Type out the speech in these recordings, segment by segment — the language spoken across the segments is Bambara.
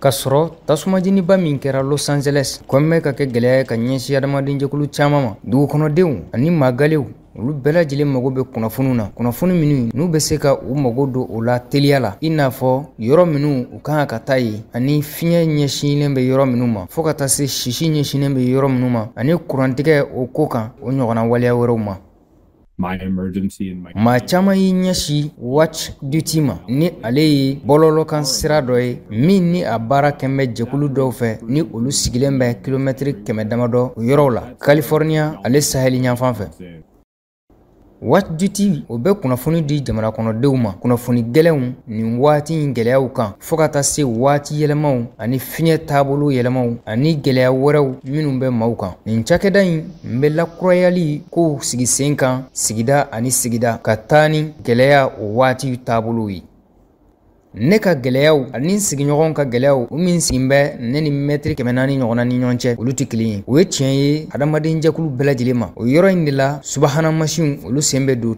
Kasoro tasuma jeniba min kɛra Los Angeles kɔmɛ ka kɛ gɛlɛya ka ɲɛsin adamaden jɛkulu caman ma dugukɔnɔdenw ani magalew olu bɛɛ lajɛlen mago bɛ kunnafoniw na kunnafoni minnu n'u bɛ se ka u mago don o la teliya la i n'a fɔ yɔrɔ minnu u kan ka taa yen ani fiɲɛ ɲɛsinnen bɛ yɔrɔ minnu ma fo ka taa se sisi ɲɛsinnen bɛ yɔrɔ minnu ma ani kurantigɛ o ko kan o ɲɔgɔnna waleya wɛrɛw ma. Maa caman y'i ɲɛsi Watch Duty ma ni ale ye bɔlɔlɔkan sira dɔ ye min ni a baara kɛn bɛ jɛkulu dɔw fɛ ni olu sigilen bɛ kilomɛtiri 100 damadɔ o yɔrɔw la California ale Sahel ɲafan fɛ. Watch Duty o bɛ kunnafoni di jamana kɔnɔdenw ma kunnafoni gɛlɛnw nin waati in gɛlɛyaw kan fo ka taa se waati yɛlɛmaw ani fiɲɛ taabolo yɛlɛmaw ani gɛlɛya wɛrɛw minnu bɛ maaw kan. Nin cakɛda in n bɛ lakurayali kow sigi sen kan sigida ani sigida ka taa ni gɛlɛya o waati taabolow ye. Ne ka gɛlɛyaw ani sigiɲɔgɔnw ka gɛlɛyaw o min sigin bɛ ne ni mɛtiri 400 ɲɔgɔnna ni ɲɔgɔn cɛ olu tɛ kelen ye. O ye tiɲɛ ye adamaden jɛkulu bɛɛ lajɛlen ma. O yɔrɔ in de la subahana mansinw olu sen bɛ don.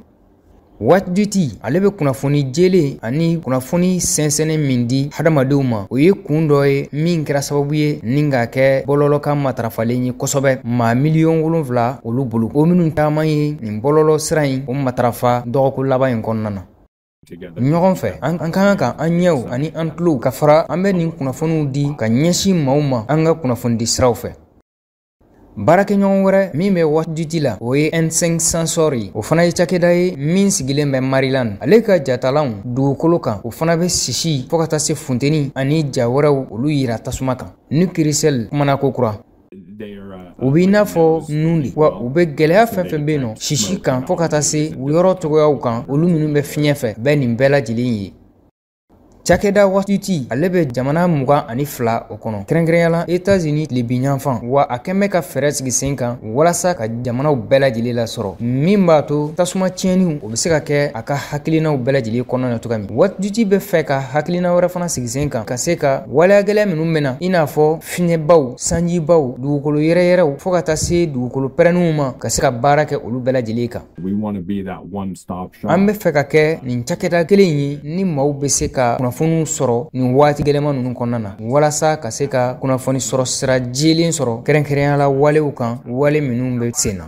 Watch Duty ale bɛ kunnafoni jɛlen ani kunnafoni sɛnsɛnnen min di hadamadenw ma o ye kun dɔ ye min kɛra sababu ye ni ka kɛ bɔlɔlɔkan matarafalen ye kosɛbɛ maa miliyɔn 7 olu bolo o minnu caman ye nin bɔlɔlɔ sira in o matarafa dɔgɔkun laban in kɔnɔna na. Ɲɔgɔn fɛ an kan ka an ɲɛw ani an tulow ka fara an bɛ nin kunnafoniw di ka ɲɛsin maaw ma an ka kunnafoni di siraw fɛ. Baarakɛɲɔgɔn wɛrɛ min bɛ Watch Duty la o ye N5 Sensor ye o fana ye cakɛda ye min sigilen bɛ Maryland ale ka jatalanw dugukolo kan o fana bɛ sisi fo ka taa se funteni ani ja wɛrɛw olu yira tasuma kan ni kirisɛl kumana ko kura u b'i n'a fɔ nun de wa u bɛ gɛlɛya fɛn fɛn bɛ yen nɔ sisi kan fo ka taa se yɔrɔ cogoyaw kan olu minnu bɛ fiɲɛ fɛ bɛ nin bɛɛ lajɛlen ye. Cakɛda Watch Duty ale bɛ jamana 22 o kɔnɔ kɛrɛnkɛrɛnyala États-Unis tile binyanfan wa a kɛn bɛ ka fɛɛrɛ sigi sen kan walasa ka jamanaw bɛɛ lajɛlen lasɔrɔ min b'a to tasuma tiɲɛniw o bɛ se ka kɛ a ka hakilinaw bɛɛ lajɛlen kɔnɔna na cogoya min. Watch Duty bɛ fɛ ka hakilina wɛrɛ fana sigi sen kan ka se ka waleya gɛlɛya minnu bɛna i n'a fɔ fiɲɛbaw sanjibaw dugukolo yɛrɛyɛrɛw fo ka taa se dugukolo pɛrɛnniw ma ka se ka baara kɛ olu bɛɛ lajɛlen kan. An bɛ fɛ ka kɛ nin cakɛda kelen ye ni maaw bɛ se ka kunnafoniw sɔrɔ nin waati gɛlɛman ninnu kɔnɔna na walasa ka se ka kunnafoni sɔrɔ sira jɛlen sɔrɔ kɛrɛnkɛrɛnyala walew kan wale minnu bɛ sen na.